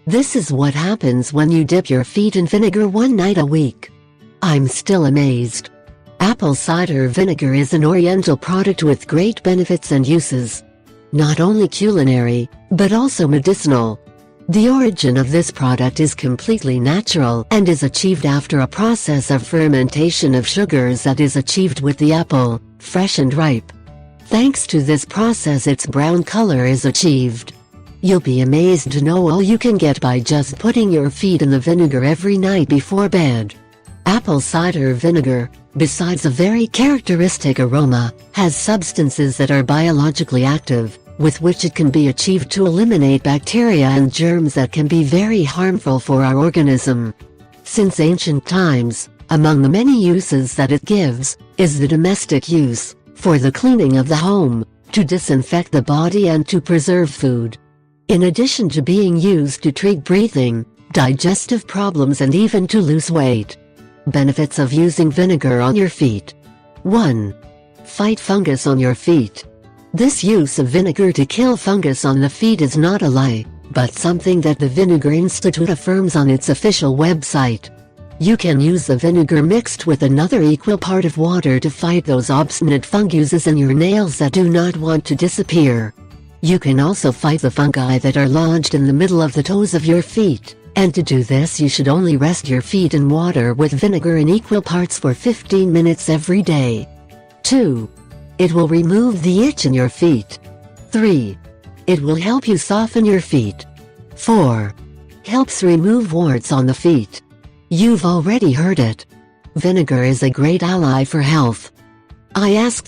This is what happens when you dip your feet in vinegar one night a week. I'm still amazed. Apple cider vinegar is an oriental product with great benefits and uses. Not only culinary, but also medicinal. The origin of this product is completely natural and is achieved after a process of fermentation of sugars that is achieved with the apple, fresh and ripe. Thanks to this process, its brown color is achieved. You'll be amazed to know all you can get by just putting your feet in the vinegar every night before bed. Apple cider vinegar, besides a very characteristic aroma, has substances that are biologically active, with which it can be achieved to eliminate bacteria and germs that can be very harmful for our organism. Since ancient times, among the many uses that it gives, is the domestic use, for the cleaning of the home, to disinfect the body and to preserve food. In addition to being used to treat breathing, digestive problems and even to lose weight. Benefits of using vinegar on your feet. 1. Fight fungus on your feet. This use of vinegar to kill fungus on the feet is not a lie, but something that the Vinegar Institute affirms on its official website. You can use the vinegar mixed with another equal part of water to fight those obstinate funguses in your nails that do not want to disappear. You can also fight the fungi that are lodged in the middle of the toes of your feet, and to do this you should only rest your feet in water with vinegar in equal parts for 15 minutes every day. 2. It will remove the itch in your feet. 3. It will help you soften your feet. 4. Helps remove warts on the feet. You've already heard it. Vinegar is a great ally for health. I asked